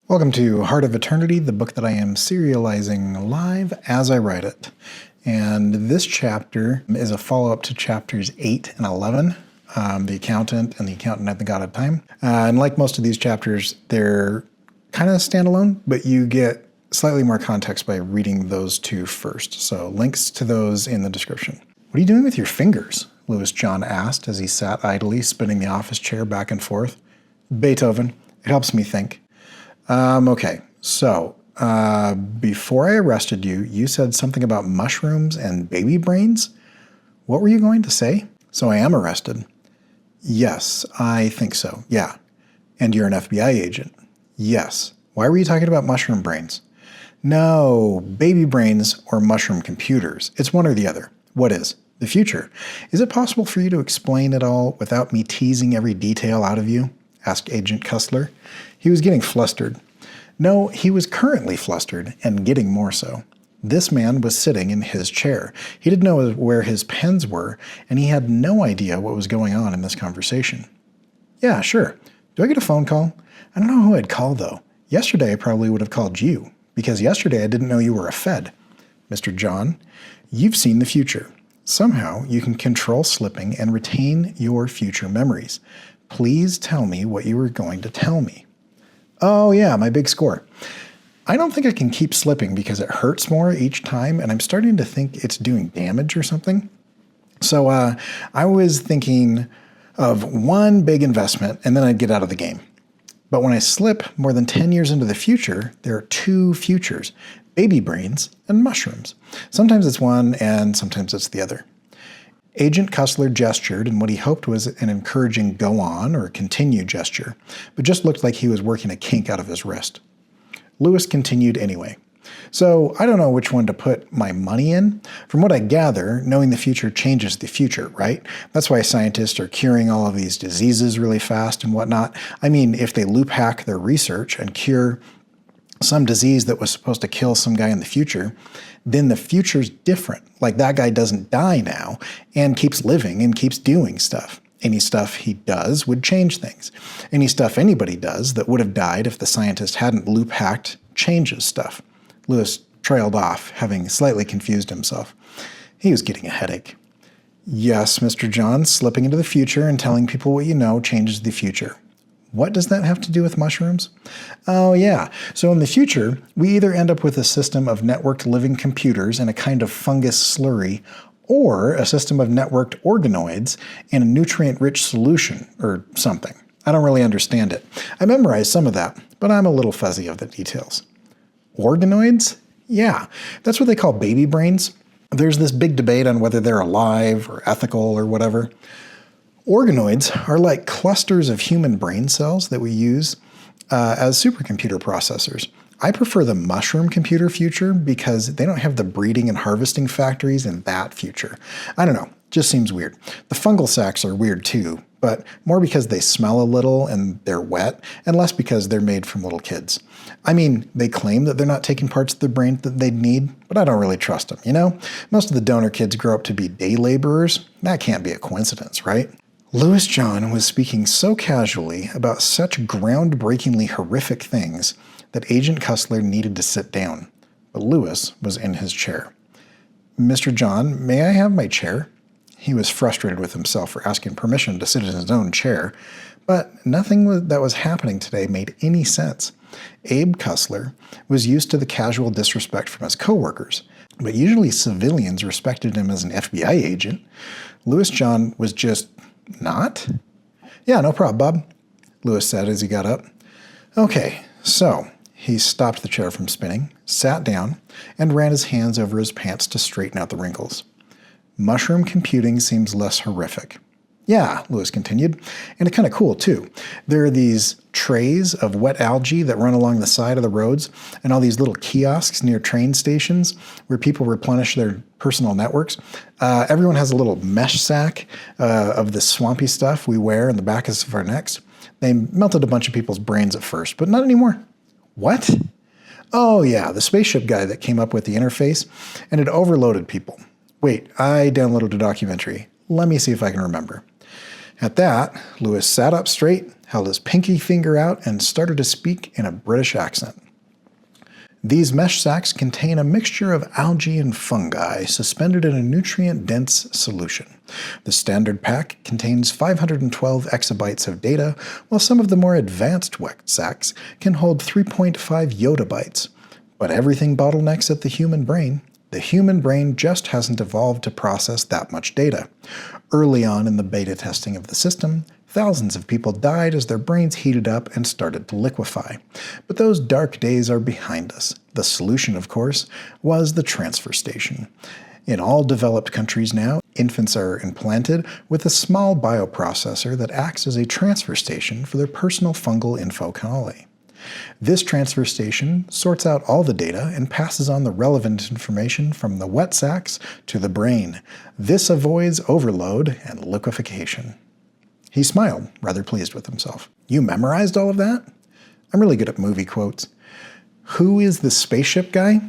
Welcome to Heart of Eternity, the book that I am serializing live as I write it. And this chapter is a follow-up to chapters 8 and 11, The Accountant and The Accountant at the God of Time. And like most of these chapters, they're kind of standalone, but you get slightly more context by reading those two first. So links to those in the description. What are you doing with your fingers? Louis John asked as he sat idly, spinning the office chair back and forth. Beethoven. It helps me think. Okay, so before I arrested you, you said something about mushrooms and baby brains? What were you going to say? So I am arrested. Yes, I think so, yeah. And you're an FBI agent? Yes. Why were you talking about mushroom brains? No, baby brains or mushroom computers. It's one or the other. What is? The future. Is it possible for you to explain it all without me teasing every detail out of you? Asked Agent Cussler. He was getting flustered. No, he was currently flustered, and getting more so. This man was sitting in his chair. He didn't know where his pens were, and he had no idea what was going on in this conversation. Yeah, sure. Do I get a phone call? I don't know who I'd call, though. Yesterday I probably would have called you, because yesterday I didn't know you were a Fed. Mr. John, you've seen the future. Somehow you can control slipping and retain your future memories. Please tell me what you were going to tell me. Oh yeah, my big score. I don't think I can keep slipping because it hurts more each time, and I'm starting to think it's doing damage or something. So I was thinking of one big investment, and then I'd get out of the game. But when I slip more than 10 years into the future, there are two futures, baby brains and mushrooms. Sometimes it's one, and sometimes it's the other. Agent Cussler gestured in what he hoped was an encouraging go on or continue gesture, but just looked like he was working a kink out of his wrist. Louis continued anyway. So I don't know which one to put my money in. From what I gather, knowing the future changes the future, right? That's why scientists are curing all of these diseases really fast and whatnot. I mean, if they loop hack their research and cure some disease that was supposed to kill some guy in the future, then the future's different. Like that guy doesn't die now and keeps living and keeps doing stuff. Any stuff he does would change things. Any stuff anybody does that would have died if the scientist hadn't loop hacked changes stuff. Louis trailed off, having slightly confused himself. He was getting a headache. Yes, Mr. John, slipping into the future and telling people what you know changes the future. What does that have to do with mushrooms? Oh yeah, so in the future, we either end up with a system of networked living computers in a kind of fungus slurry, or a system of networked organoids in a nutrient-rich solution, or something. I don't really understand it. I memorized some of that, but I'm a little fuzzy of the details. Organoids? Yeah, that's what they call baby brains. There's this big debate on whether they're alive or ethical or whatever. Organoids are like clusters of human brain cells that we use as supercomputer processors. I prefer the mushroom computer future because they don't have the breeding and harvesting factories in that future. I don't know, just seems weird. The fungal sacs are weird too, but more because they smell a little and they're wet, and less because they're made from little kids. I mean, they claim that they're not taking parts of the brain that they'd need, but I don't really trust them, you know? Most of the donor kids grow up to be day laborers. That can't be a coincidence, right? Louis John was speaking so casually about such groundbreakingly horrific things that Agent Cussler needed to sit down, but Louis was in his chair. Mr. John, may I have my chair? He was frustrated with himself for asking permission to sit in his own chair, but nothing that was happening today made any sense. Abe Cussler was used to the casual disrespect from his coworkers, but usually civilians respected him as an FBI agent. Louis John was just not? Yeah, no problem, Bob, Louis said as he got up. Okay, so he stopped the chair from spinning, sat down, and ran his hands over his pants to straighten out the wrinkles. Mushroom computing seems less horrific. Yeah, Louis continued, and it's kind of cool too. There are these trays of wet algae that run along the side of the roads, and all these little kiosks near train stations where people replenish their personal networks. Everyone has a little mesh sack of this swampy stuff we wear in the backs of our necks. They melted a bunch of people's brains at first, but not anymore. What? Oh yeah, the spaceship guy that came up with the interface, and it overloaded people. Wait, I downloaded a documentary. Let me see if I can remember. At that, Louis sat up straight, held his pinky finger out, and started to speak in a British accent. These mesh sacs contain a mixture of algae and fungi suspended in a nutrient-dense solution. The standard pack contains 512 exabytes of data, while some of the more advanced wet sacs can hold 3.5 yottabytes. But everything bottlenecks at the human brain. The human brain just hasn't evolved to process that much data. Early on in the beta testing of the system, thousands of people died as their brains heated up and started to liquefy. But those dark days are behind us. The solution, of course, was the transfer station. In all developed countries now, infants are implanted with a small bioprocessor that acts as a transfer station for their personal fungal info cannoli. This transfer station sorts out all the data and passes on the relevant information from the wet sacs to the brain. This avoids overload and liquefaction. He smiled, rather pleased with himself. You memorized all of that? I'm really good at movie quotes. Who is the spaceship guy?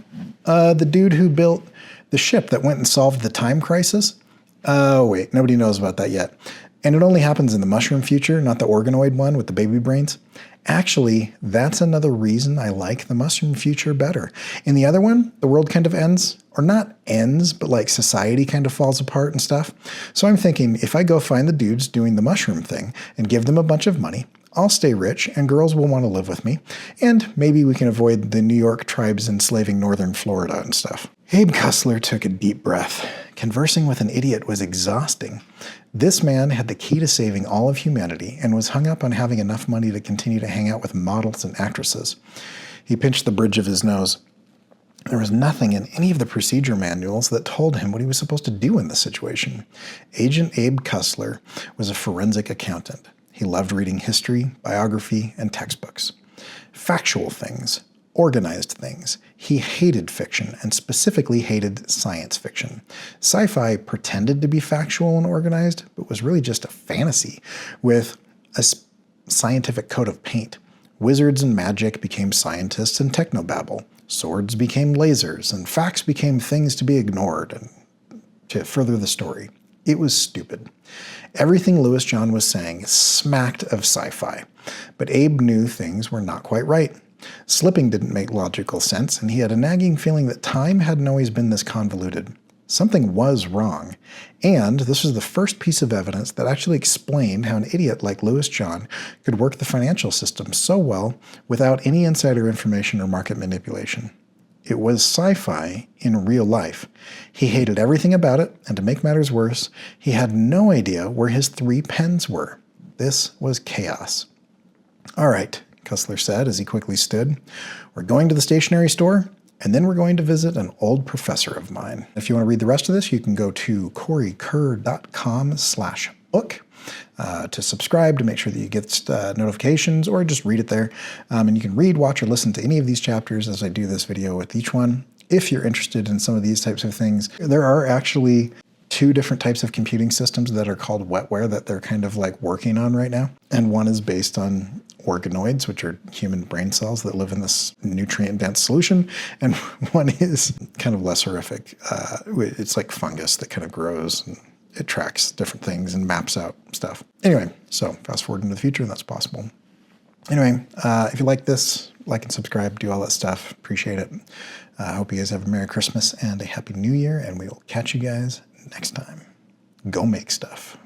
The dude who built the ship that went and solved the time crisis? Oh wait, nobody knows about that yet. And it only happens in the mushroom future, not the organoid one with the baby brains. Actually, that's another reason I like the mushroom future better. In the other one, the world kind of ends, or not ends, but like society kind of falls apart and stuff. So I'm thinking, if I go find the dudes doing the mushroom thing and give them a bunch of money, I'll stay rich and girls will want to live with me, and maybe we can avoid the New York tribes enslaving northern Florida and stuff. Abe Cussler took a deep breath. Conversing with an idiot was exhausting. This man had the key to saving all of humanity and was hung up on having enough money to continue to hang out with models and actresses. He pinched the bridge of his nose. There was nothing in any of the procedure manuals that told him what he was supposed to do in this situation. Agent Abe Cussler was a forensic accountant. He loved reading history, biography, and textbooks. Factual things, organized things. He hated fiction, and specifically hated science fiction. Sci-fi pretended to be factual and organized, but was really just a fantasy with a scientific coat of paint. Wizards and magic became scientists and technobabble. Swords became lasers, and facts became things to be ignored and to further the story. It was stupid. Everything Louis John was saying smacked of sci-fi, but Abe knew things were not quite right. Slipping didn't make logical sense, and he had a nagging feeling that time hadn't always been this convoluted. Something was wrong, and this was the first piece of evidence that actually explained how an idiot like Louis John could work the financial system so well without any insider information or market manipulation. It was sci-fi in real life. He hated everything about it, and to make matters worse, he had no idea where his 3 pens were. This was chaos. All right, Cussler said as he quickly stood. We're going to the stationery store, and then we're going to visit an old professor of mine. If you want to read the rest of this, you can go to CoreyKerr.com/book to subscribe to make sure that you get notifications, or just read it there. And you can read, watch, or listen to any of these chapters as I do this video with each one. If you're interested in some of these types of things, there are actually 2 different types of computing systems that are called Wetware that they're kind of like working on right now. And one is based on organoids, which are human brain cells that live in this nutrient-dense solution, and one is kind of less horrific. It's like fungus that kind of grows, and it tracks different things and maps out stuff. Anyway, so fast forward into the future, and that's possible. Anyway, if you like this, like and subscribe, do all that stuff. Appreciate it. I hope you guys have a Merry Christmas and a Happy New Year, and we will catch you guys next time. Go make stuff.